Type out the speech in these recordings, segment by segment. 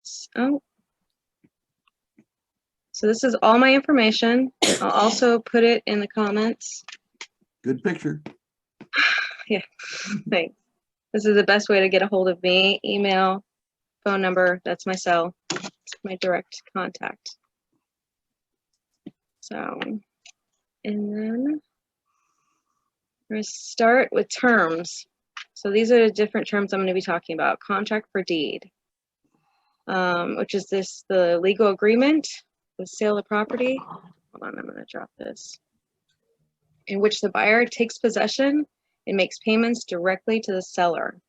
So this is all my information. I'll also put it in the comments. Good picture. Yeah, thanks. This is the best way to get a hold of me. Email, phone number, that's my cell. It's my direct contact. So, and then we're going to start with terms. So these are the different terms I'm going to be talking about. Contract for deed, which is the legal agreement, the sale of property. Hold on, I'm going to drop this. In which the buyer takes possession and makes payments directly to the seller.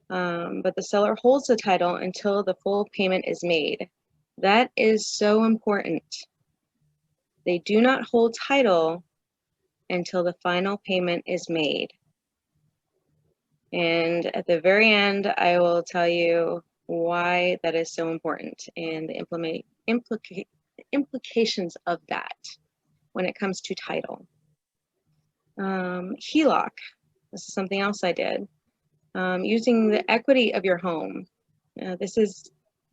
But the seller holds the title until the full payment is made. That is so important. They do not hold title until the final payment is made. And at the very end, I will tell you why that is so important and the implications of that when it comes to title. Heloc, this is something else I did. Using the equity of your home. This is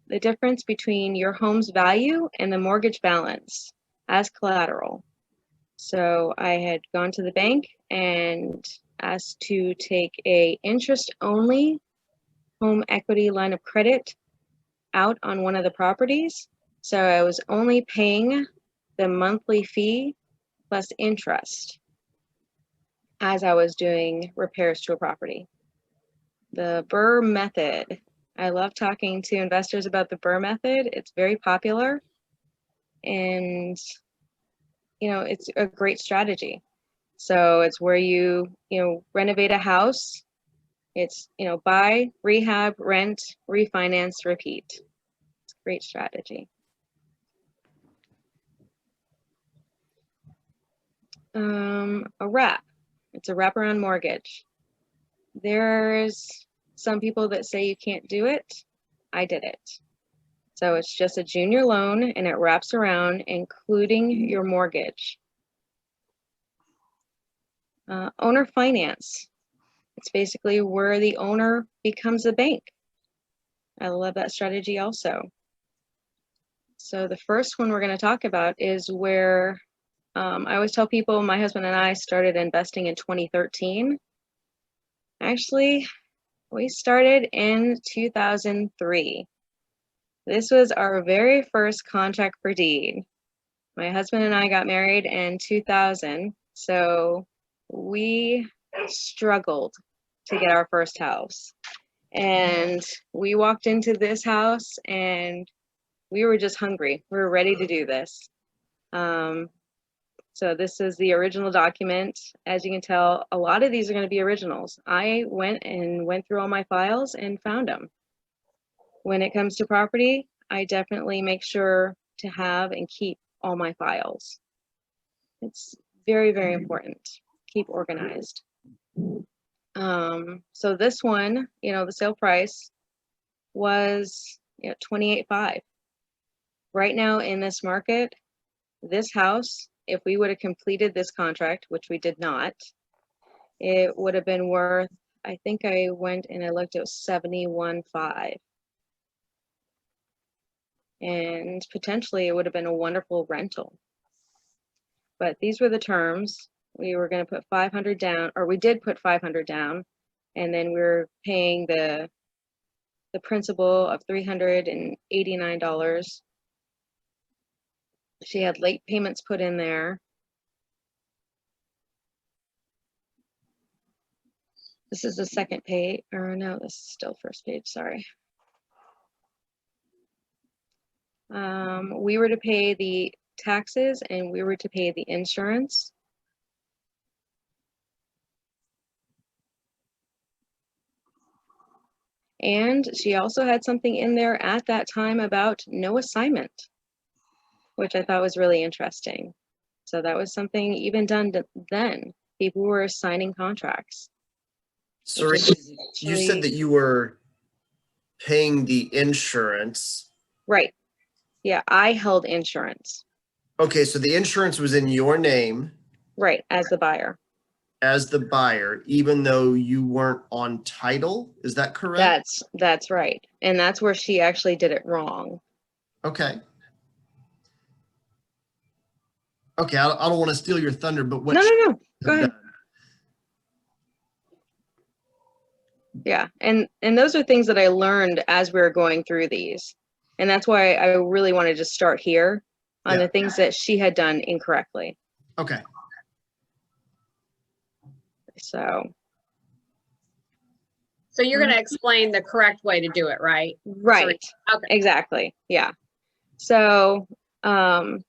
the difference between your home's value and the mortgage balance as collateral. So I had gone to the bank and asked to take a interest-only home equity line of credit out on one of the properties. So I was only paying the monthly fee plus interest as I was doing repairs to a property. The Burr method. I love talking to investors about the Burr method. It's very popular and it's a great strategy. So it's where you renovate a house. It's buy, rehab, rent, refinance, repeat. It's a great strategy. A wrap. It's a wraparound mortgage. There's some people that say you can't do it. I did it. So it's just a junior loan and it wraps around, including your mortgage. Owner finance. It's basically where the owner becomes a bank. I love that strategy also. So the first one we're going to talk about is where I always tell people my husband and I started investing in 2013. Actually, we started in 2003. This was our very first contract for deed. My husband and I got married in 2000, so we struggled to get our first house. And we walked into this house and we were just hungry. We were ready to do this. So this is the original document. As you can tell, a lot of these are going to be originals. I went through all my files and found them. When it comes to property, I definitely make sure to have and keep all my files. It's very, very important. Keep organized. So this one, the sale price was $28,500. Right now in this market, this house, if we would have completed this contract, which we did not, it would have been worth, I think I went and I looked, it was $71,500. And potentially it would have been a wonderful rental. But these were the terms. We were going to put $500 down, or we did put $500 down, and then we were paying the principal of $389. She had late payments put in there. This is the second page, or no, this is still first page, sorry. We were to pay the taxes and we were to pay the insurance. And she also had something in there at that time about no assignment, which I thought was really interesting. So that was something even done then. People were signing contracts. Sorry, you said that you were paying the insurance. Right. Yeah, I held insurance. Okay, so the insurance was in your name. Right, as the buyer. as the buyer, even though you weren't on title. Is that correct? That's right. And that's where she actually did it wrong. Okay. Okay, I don't want to steal your thunder, but what No. Go have ahead. done. Yeah. And those are things that I learned as we were going through these. And that's why I really wanted to start here on Yeah. the things that she had done incorrectly. Okay. So you're going to explain the correct way to do it, right? right. Okay. Exactly. Yeah. So that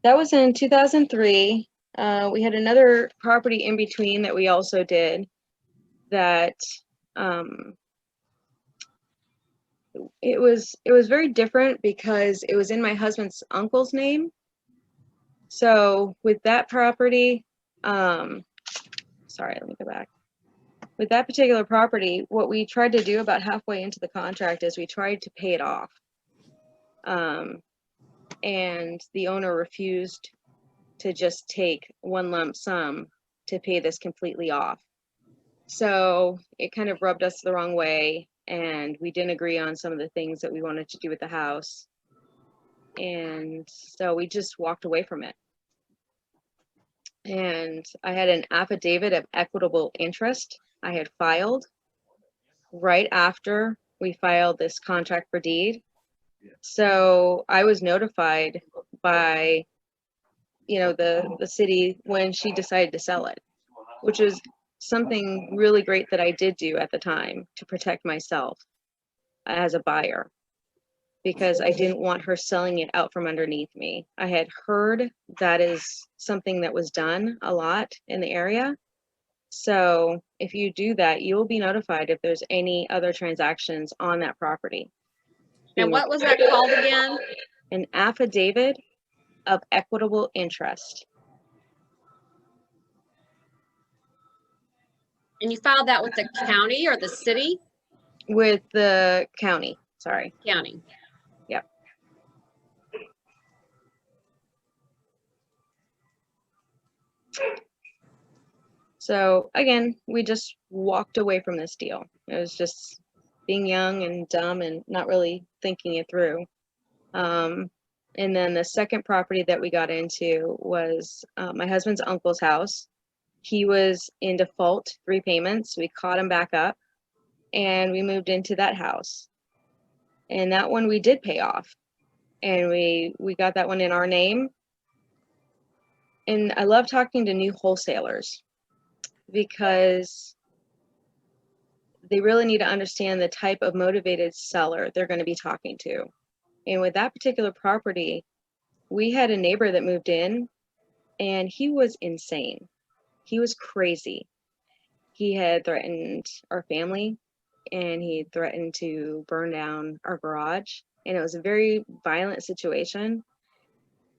was in 2003. We had another property in between that we also did that it was very different because it was in my husband's uncle's name. So with that property, sorry, let me go back. With that particular property, what we tried to do about halfway into the contract is we tried to pay it off. And the owner refused to just take one lump sum to pay this completely off. So it kind of rubbed us the wrong way, and we didn't agree on some of the things that we wanted to do with the house. And so we just walked away from it. And I had an affidavit of equitable interest I had filed right after we filed this contract for deed. So I was notified by, the city when she decided to sell it, which was something really great that I did do at the time to protect myself as a buyer, because I didn't want her selling it out from underneath me. I had heard that is something that was done a lot in the area. So if you do that, you'll be notified if there's any other transactions on that property. And what was that called again? An affidavit of equitable interest. And you filed that with the county or the city? With the county, sorry. County. Yep. So again, we just walked away from this deal. It was just being young and dumb and not really thinking it through. And then the second property that we got into was my husband's uncle's house. He was in default 3 payments. We caught him back up and we moved into that house. And that one we did pay off. And we got that one in our name. And I love talking to new wholesalers because they really need to understand the type of motivated seller they're going to be talking to. And with that particular property, we had a neighbor that moved in and he was insane. He was crazy. He had threatened our family and he threatened to burn down our garage. And it was a very violent situation.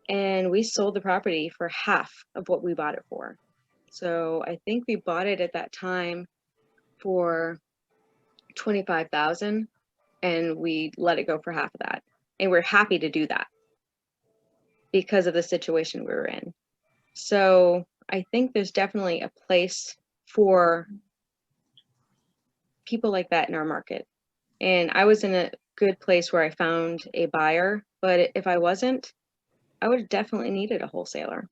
And we sold the property for half of what we bought it for. So I think we bought it at that time for $25,000 and we let it go for half of that. And we're happy to do that because of the situation we were in. So I think there's definitely a place for people like that in our market. And I was in a good place where I found a buyer, but if I wasn't, I would have definitely needed a wholesaler.